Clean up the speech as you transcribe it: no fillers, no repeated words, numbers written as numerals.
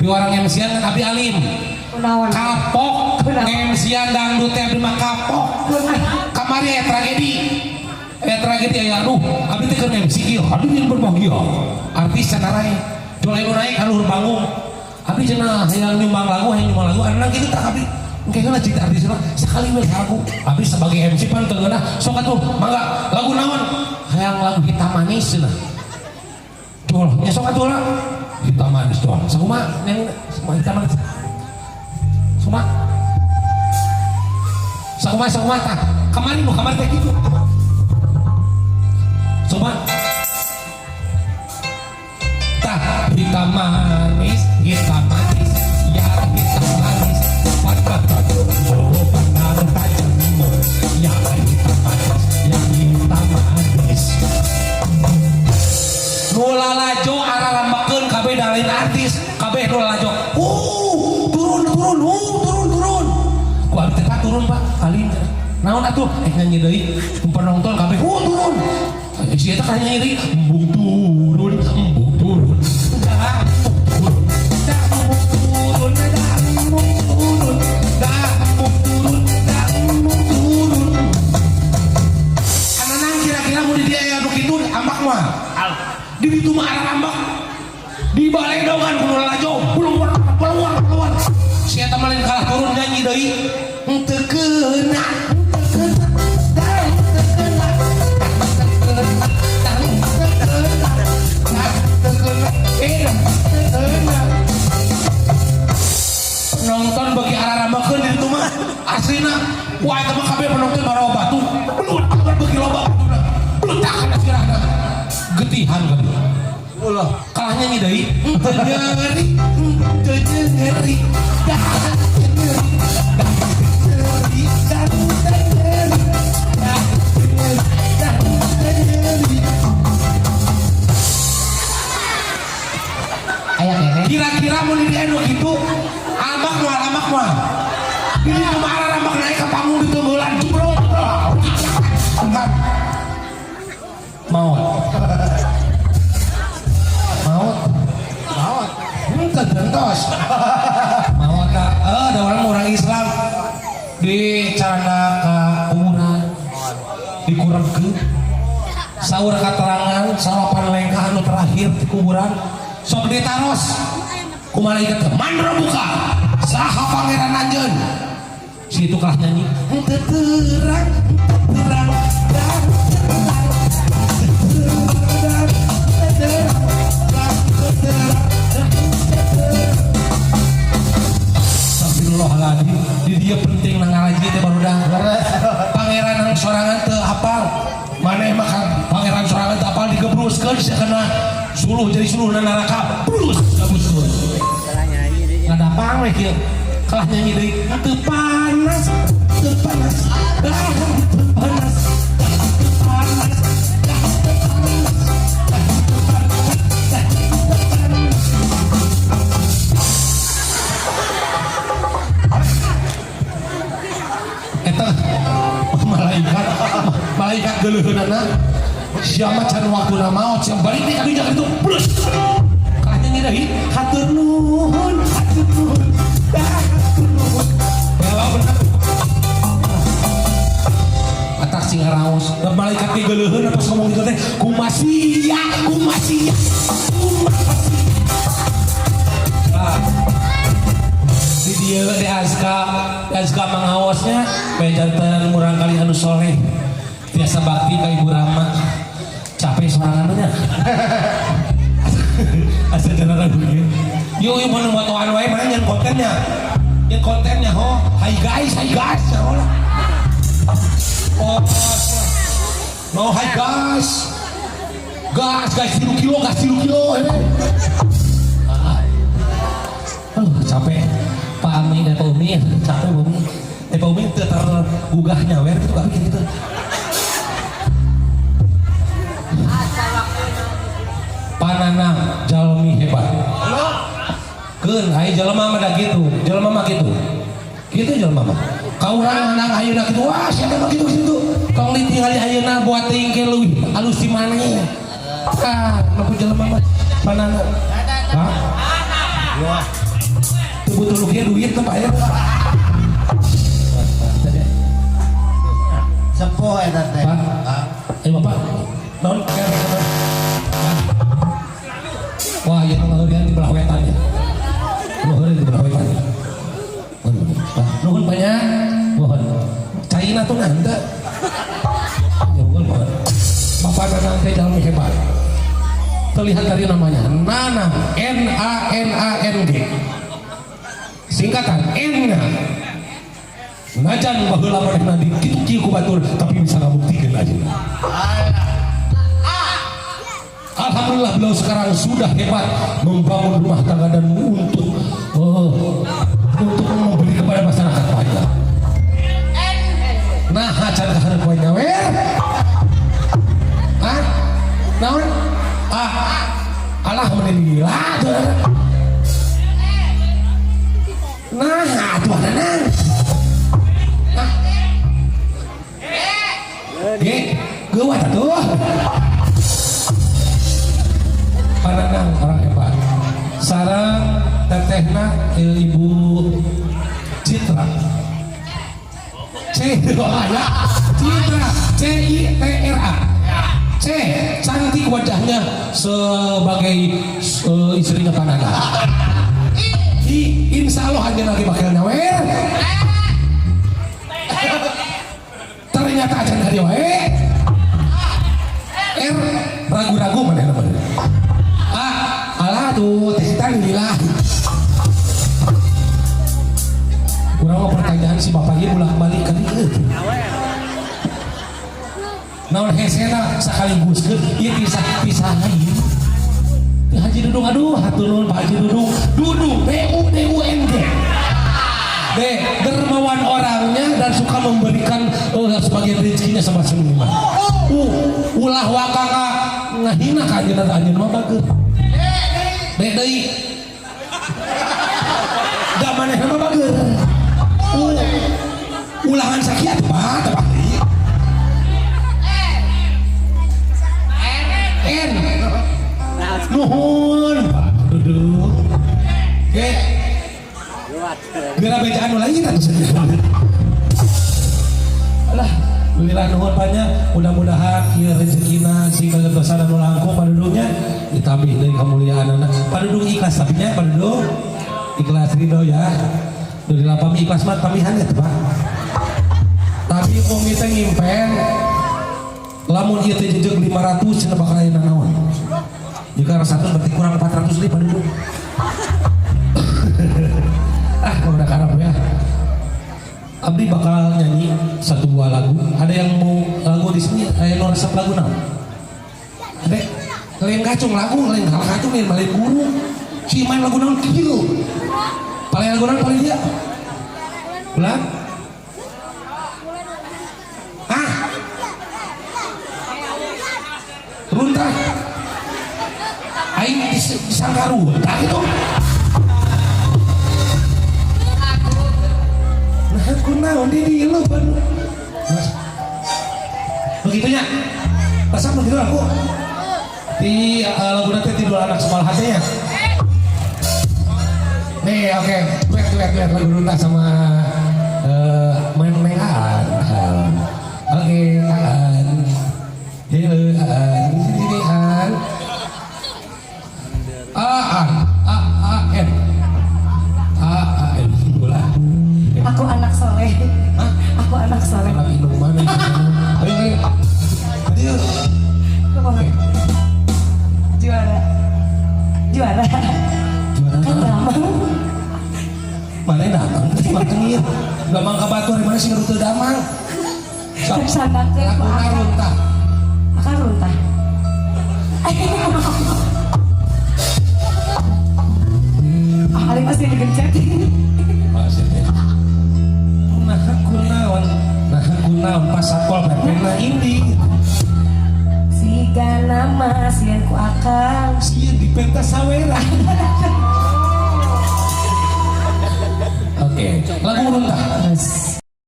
di orang MC-an kan Abi Alim kapok MC-an dangdut teh mah kapok kamari tragedi aya aduh abi teh keur MC ieu aduh yang berbahagia artis sanarai jual naik ka luhur panggung abi cenah hayang nyumbang lagu anu kitu tah abi engke kana cita artis sekali we lagu abi sebagai MC pan teu ngeunah sok atuh mangga lagu naon hayang lagu Hitam Manis cenah tuh nya sok atuh lah Hitam Manis doang sakumaha neng Hitam Manis sakumaha tah kamari teh kitu coba tah hitam manis ya hitam manis pada pandang tajam ya hitam manis nu lalajo ararambakeun kabeh dalin artis kabeh nu lalajo turun ku abdi teh turun Pak kali naon atuh nyanyi deui penonton kabeh turun si eta kan nyanyi embung turun ananang kira-kira mau di dia anu kitu ambak mah di ditu mah arah ambak di baledongan kudu lalajo peluang si eta mah lain kalah turun nyanyi deui teu keuna penonton bagi arah-arah di itu mah aslina wah itu mah kabeh penonton bawa batu belum bagi loba letak kana sirahna getihan kan ulah kalah nyanyi deui ngeri kira-kira mau di anu gitu ambak mah ini kemarin ambak naik ke panggung di tunggulan bro maut kegentos maut ada orang Islam di cana ke kuburan dikurang ke sahur keterangan salapan lengkah anu terakhir di kuburan sok ditaros ku malaikat mandra buka saha pangeran anjeun situ kalah nyanyi terang astagfirullahaladzim di dia penting nang ngaraji teh barudak pangeran nang sorangan teu hafal maneh mah pangeran sorangan teu hafal digebruskeun sakana suluh jadi suluh neraka brus kabuskeun ngadapang we kieu kalah nyanyi deui teu panas eta malaikat geuleuheunana siapa can waktuna maot siapa balik di kadinya itu plus kalah nyanyi deui hatur nuhun bela bener atak sing ngaraos da malaikat ge geuleuheun pas ngomong kitu teh kumasia di dia di Azka mangawosnya pejantan murang kali anu soleh biasa bakti ka Ibu Rama capek sorangannya asa cenah begini yuk mau motoan wae mah yang kontennya ho hai guys saola no hai guys tilu kilo capek Pak Ami dan Pak Umi capek Pak Umi teu tergugahnya wer gitu kali gitu pananang jalmi hebat keun aya jelema mah da gitu jelema mah gitu jelema mah kaurang anak ayeuna kitu wah sia mah kitu tong ditingali ayeuna buat tingke leuwih alus di maneh nu jelema mah pananang hah butuh dia duit tuh Pak ya. Sepuh eta teh. Ayo Bapak. Non wah, ya ngaheureun di belah wetan ya. Ngaheureun di belah wetan. Nuhun banyak. Mohon. Caina tuh nganda. Ya mohon. Bapak Nanang teh jalmi hebat. Terlihat dari namanya Nanang, N-A-N-A-N-G. Singkatan N-nya. Najan baheula manehna dikitu ku batur tapi bisa ngabuktikan aja. Alhamdulillah beliau sekarang sudah hebat membangun rumah tangga dan untuk memberi kepada masyarakat banyak. Nah, acan kaharep poe nyawer. Hah? Naon? Alhamdulillah. Nah, atuh Nanang. Gawat atuh. Pananang orang hebat. Sarang tetehna Ibu Citra. Citra, C-I-T-R-A. C, cantik wajahnya sebagai istrinya Pananang. Insya Allah hanya lagi bakal nyawer. Ternyata aja dari wae. R, ragu-ragu mana namanya. Alah tuh teh lila. Kurang mau pertanyaan si bapaknya ulah balik kan itu. Naon hesena sekaligus ke ieu pisah lain. Haji Dudung aduh hatur nuhun Pak Haji Dudung D-U-D-U-N-G. Dermawan orangnya dan suka memberikan sebagian rezekinya sama seniman. Ulah wakaka ngahina ka anjeun mah bageus. Deui. Da manehna mah bageus. Ulangan sakieu Pak, tepat. N. Nuhun. Duduk. Oke. Geura bejaan lagi kan alah alhamdulillah nuhun banyak mudah-mudahan ieu rezekina sing kagetosan anu langkung padudungnya ditambih deui kamuliaanna padudung ikhlas tapi nya padudung ikhlas ridho ya deui lapami ikhlas mah pamihan ya Pak tapi umi teh ngimpen lamun ieu teh jejeug 500 cenah bakal aya naon jika rasakeun berarti kurang 400 deui padudung udah karep ya. Abdi bakal nyanyi satu buah lagu. Ada yang mau lagu di sini? Aya resep lagu naon? Dek, lain kacung lagu, lain kacung lain balik guru. Si main lagu naon kieu? Paling lagu naon paling dia? Ulang? Runtah. Aing disangka runtah itu. Aku naon di lu begitunya pasang begitu aku di lagu nanti tidur anak sekolah hatinya nih oke wet lagu runta sama main-mainan oke Aku anak soleh. Hah? Aku anak soleh. Anak indung mana? Ayo. Oke. Juara. Kan damang. Mana damang? Makanya damang ke batu di mana sih rute damang? Sandatnya aku runtah. Akan runtah. Ali masih digencet. Naon pas satpol PP na indi siga nama sieun ku akang sieun di pentas sawera. Oke, lagu runtah.